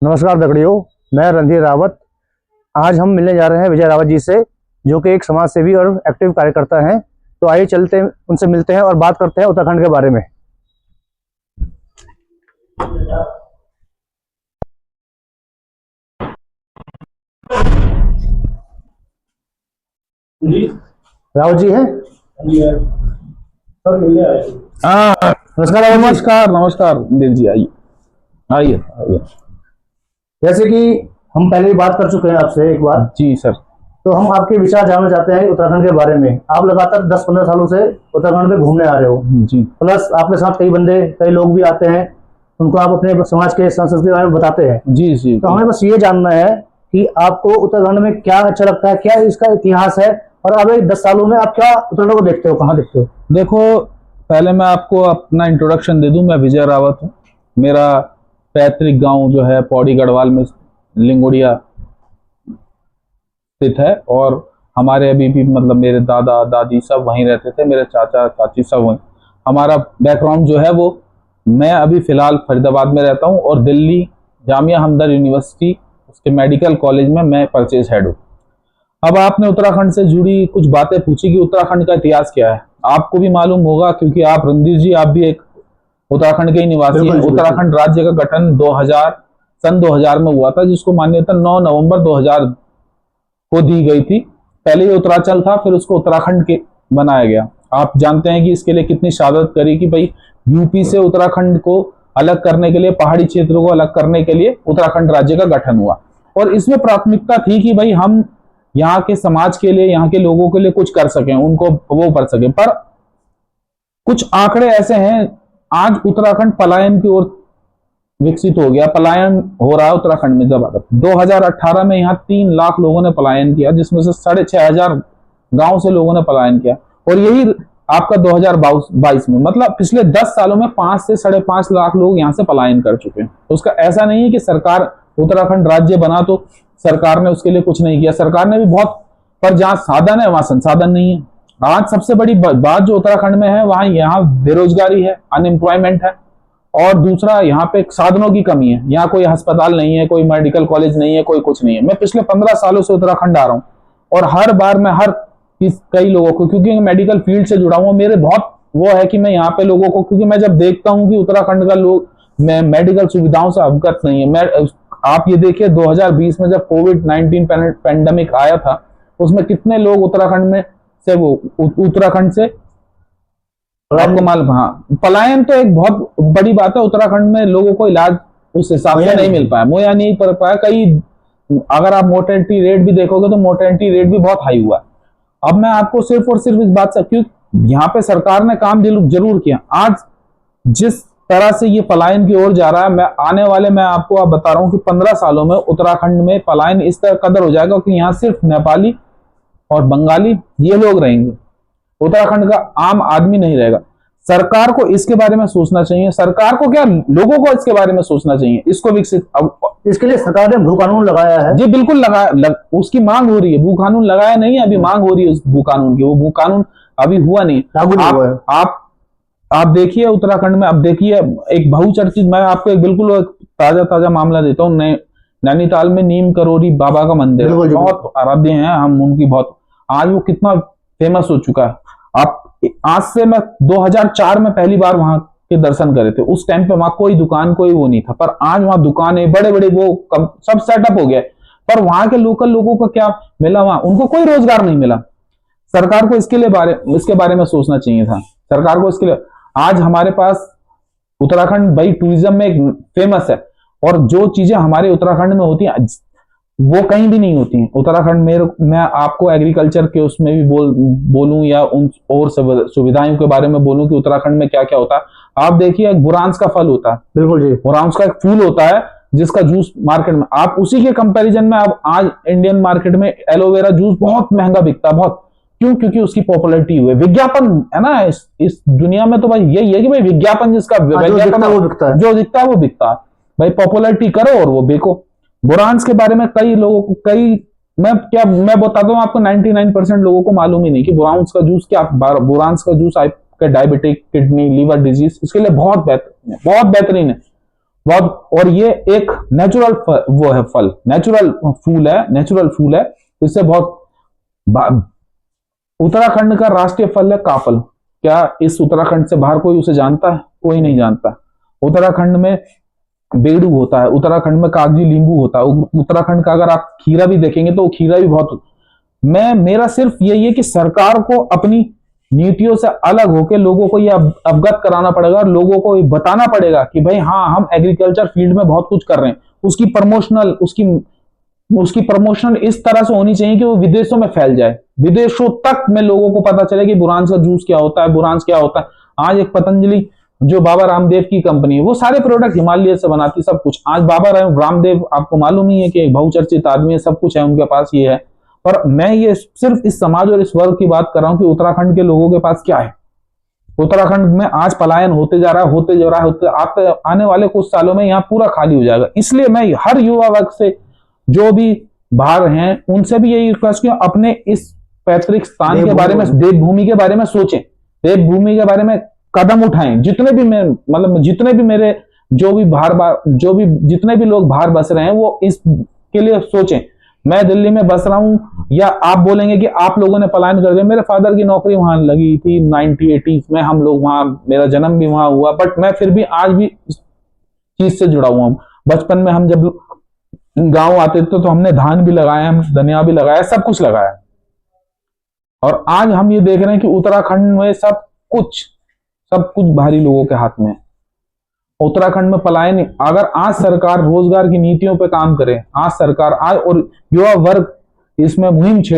नमस्कार दगड़ियों। मैं रणधीर रावत। आज हम मिलने जा रहे हैं विजय रावत जी से, जो कि एक समाज सेवी और एक्टिव कार्यकर्ता हैं। तो आइए चलते हैं, उनसे मिलते हैं और बात करते हैं उत्तराखंड के बारे में। जी रावत जी हैं। जी है। सर मिलने आए। हाँ, नमस्कार रावत जी। नमस्कार नमस्कार देव जी, आइए आइए आइए। जैसे कि हम पहले भी बात कर चुके हैं आपसे एक बार, जी सर। तो हम आपके विचार जानना चाहते हैं उत्तराखंड के बारे में। आप लगातार 10-15 सालों से उत्तराखंड में घूमने आ रहे हो, जी प्लस आपके साथ कई लोग भी आते हैं, उनको आप अपने समाज के संस्कृति के बारे में बताते हैं। जी जी। तो हमें बस ये जानना है कि आपको उत्तराखंड में क्या अच्छा लगता है, क्या इसका इतिहास है, और अगले 10 सालों में आप क्या उत्तराखंड को देखते हो, कहाँ देखते हो? देखो, पहले मैं आपको अपना इंट्रोडक्शन दे दूं। मैं विजय रावत हूँ। मेरा पैतृक गांव जो है पौड़ी गढ़वाल में लिंगोड़िया स्थित है, और हमारे अभी भी मतलब मेरे दादा दादी सब वहीं रहते थे, मेरे चाचा चाची सब वहीं। हमारा बैकग्राउंड जो है वो, मैं अभी फिलहाल फरीदाबाद में रहता हूँ, और दिल्ली जामिया हमदर्द यूनिवर्सिटी उसके मेडिकल कॉलेज में मैं परचेज हेड हूँ। अब आपने उत्तराखंड से जुड़ी कुछ बातें पूछी कि उत्तराखंड का इतिहास क्या है। आपको भी मालूम होगा, क्योंकि आप रणधीर जी, आप भी एक उत्तराखंड के ही निवासी हैं। उत्तराखंड राज्य का गठन 2000 में हुआ था, जिसको मान्यता 9 नवंबर 2000 को दी गई थी। पहले ये उत्तरांचल था, फिर उसको उत्तराखंड के बनाया गया। आप जानते हैं कि इसके लिए कितनी शहादत करी कि भाई यूपी से उत्तराखंड को अलग करने के लिए, पहाड़ी क्षेत्रों को अलग करने के लिए उत्तराखंड राज्य का गठन हुआ। और इसमें प्राथमिकता थी कि भाई हम यहाँ के समाज के लिए, यहाँ के लोगों के लिए कुछ कर सकें, उनको वो कर सकें। पर कुछ आंकड़े ऐसे हैं, आज उत्तराखंड पलायन की ओर विकसित हो गया। पलायन हो रहा है उत्तराखंड में। जब 2018 में यहाँ 3 लाख लोगों ने पलायन किया, जिसमें से 6,500 गांव से लोगों ने पलायन किया। और यही आपका 2022 में, मतलब पिछले 10 सालों में 5 से 5.5 लाख लोग यहाँ से पलायन कर चुके हैं। तो उसका ऐसा नहीं है कि सरकार उत्तराखंड राज्य बना तो सरकार ने उसके लिए कुछ नहीं किया। सरकार ने भी बहुत, पर जहां साधन है वहां संसाधन नहीं है। आज सबसे बड़ी बात जो उत्तराखंड में है, वहां यहाँ बेरोजगारी है, अनएम्प्लॉयमेंट है। और दूसरा, यहाँ पे साधनों की कमी है। यहाँ कोई अस्पताल नहीं है, कोई मेडिकल कॉलेज नहीं है, कोई कुछ नहीं है। मैं पिछले 15 सालों से उत्तराखंड आ रहा हूँ, और हर बार मैं कई लोगों को, क्योंकि मैं मेडिकल फील्ड से जुड़ा हुआ, मेरे बहुत वो है कि मैं यहाँ पे लोगों को, क्योंकि मैं जब देखता हूँ कि उत्तराखंड का लोग मैं मेडिकल सुविधाओं से अवगत नहीं है। मैं आप ये देखिए, 2020 में जब कोविड-19 पैंडेमिक आया था, उसमें कितने लोग उत्तराखंड में से वो उत्तराखंड से, आपको मालूम? हाँ, पलायन तो एक बहुत बड़ी बात है। उत्तराखंड में लोगों को इलाज उस हिसाब से नहीं मिल पाया, मुहैया नहीं कर पाया। कई, अगर आप मोर्टेलिटी रेट भी देखोगे तो मोर्टेलिटी रेट भी बहुत हाई हुआ। अब मैं आपको सिर्फ और सिर्फ इस बात से, क्योंकि यहाँ पे सरकार ने काम जरूर किया। आज जिस तरह से ये पलायन की ओर जा रहा है, मैं आने वाले, मैं आपको आप बता रहा हूँ कि 15 सालों में उत्तराखंड में पलायन इस तरह कदर हो जाएगा कि यहाँ सिर्फ नेपाली और बंगाली ये लोग रहेंगे। उत्तराखंड का आम आदमी नहीं रहेगा। सरकार को इसके बारे में सोचना चाहिए। सरकार को क्या, लोगों को इसके बारे में सोचना चाहिए, इसको विकसित। अब इसके लिए सरकार ने भू कानून लगाया है। जी बिल्कुल लगाया, उसकी मांग हो रही है। भू कानून लगाया नहीं है, अभी मांग हो रही है उस भू कानून की। वो भू कानून अभी हुआ नहीं, लागू नहीं हुआ है। आप देखिए उत्तराखंड में। अब देखिए, एक बहुचर्चित, मैं आपको एक बिल्कुल ताजा ताजा मामला देता हूँ। नैनीताल में नीम करोड़ी बाबा का मंदिर बहुत आराध्य हैं हम उनकी, बहुत। आज वो कितना फेमस हो चुका है। आप, आज से मैं 2004 में पहली बार वहां के दर्शन करे थे। उस टाइम पे वहां कोई दुकान, कोई वो नहीं था, पर आज वहां दुकानें, बड़े बड़े वो सब सेटअप हो गया। पर वहां के लोकल लोगों का क्या मिला? वहां उनको कोई रोजगार नहीं मिला। सरकार को इसके बारे में सोचना चाहिए था। सरकार को इसके लिए, आज हमारे पास उत्तराखंड भाई टूरिज्म में एक फेमस है, और जो चीजें हमारे उत्तराखंड में होती हैं वो कहीं भी नहीं होती हैं। उत्तराखंड में, मैं आपको एग्रीकल्चर के उसमें भी बोलूं, या उन और सुविधाओं के बारे में बोलूं कि उत्तराखंड में क्या क्या होता है। आप देखिए, एक बुरांस का फल होता है। बिल्कुल जी। बुरांस का एक फूल होता है, जिसका जूस मार्केट में, आप उसी के कंपैरिजन में, आप आज इंडियन मार्केट में एलोवेरा जूस बहुत महंगा बिकता है, बहुत। क्यों? क्योंकि उसकी पॉपुलैरिटी हुई, विज्ञापन है ना। इस दुनिया में तो भाई यही है कि भाई विज्ञापन, जिसका विज्ञापन वो बिकता है, जो दिखता है वो बिकता है। भाई पॉपुलैरिटी करो और वो बेको। बुरांस के बारे में कई लोगों को, मैं बताता हूँ आपको, 99% लोगों को मालूम ही नहीं कि बुरांस का जूस क्या। बुरांस का जूस आपके डायबिटिक, किडनी, लीवर डिजीज, इसके लिए बहुत बेहतरीन है, बहुत बेहतरीन है। बहुत, और ये एक नेचुरल वो है फल, नेचुरल फूल है। इससे बहुत, उत्तराखंड का राष्ट्रीय फल है काफल। क्या इस उत्तराखंड से बाहर कोई उसे जानता है? कोई नहीं जानता। उत्तराखंड में बेड़ू होता है, उत्तराखंड में कागजी नींबू होता है, उत्तराखंड का अगर आप खीरा भी देखेंगे तो खीरा भी बहुत। मेरा सिर्फ यही है कि सरकार को अपनी नीतियों से अलग होकर लोगों को यह अवगत कराना पड़ेगा और लोगों को बताना पड़ेगा कि भाई हाँ, हम एग्रीकल्चर फील्ड में बहुत कुछ कर रहे हैं। उसकी प्रमोशनल इस तरह से होनी चाहिए कि वो विदेशों में फैल जाए, विदेशों तक में लोगों को पता चले कि बुरांस का जूस क्या होता है, बुरांस क्या होता है। आज एक पतंजलि जो बाबा रामदेव की कंपनी है, वो सारे प्रोडक्ट हिमालय से बनाती है, सब कुछ। आज बाबा रामदेव आपको मालूम ही है कि एक बहुचर्चित आदमी है, सब कुछ है उनके पास, ये है। पर मैं ये सिर्फ इस समाज और इस वर्ग की बात कर रहा हूं कि उत्तराखंड के लोगों के पास क्या है। उत्तराखंड में आज पलायन होते जा रहा है, आने वाले कुछ सालों में यहाँ पूरा खाली हो जाएगा। इसलिए मैं हर युवा वर्ग से, जो भी बाहर हैं, उनसे भी यही रिक्वेस्ट किया, अपने इस पैतृक स्थान के बारे में, देवभूमि के बारे में सोचें, देवभूमि के बारे में कदम उठाएं। जितने भी मेरे जितने भी लोग बाहर बस रहे हैं, वो इसके लिए सोचें। मैं दिल्ली में बस रहा हूं, या आप बोलेंगे कि आप लोगों ने पलायन कर दिया। मेरे फादर की नौकरी वहां लगी थी 1980s में, हम लोग वहां, मेरा जन्म भी वहां हुआ, बट मैं फिर भी आज भी इस चीज से जुड़ा हुआ हूं। बचपन में हम जब गांव आते थे तो हमने धान भी लगाया, धनिया भी लगाया, सब कुछ लगाया। और आज हम ये देख रहे हैं कि उत्तराखंड में सब कुछ बाहरी लोगों के हाथ में है। उत्तराखंड में पलायन, अगर आज सरकार रोजगार की नीतियों पे काम करे, आज सरकार और युवा वर्ग इसमें मुहिम छेड़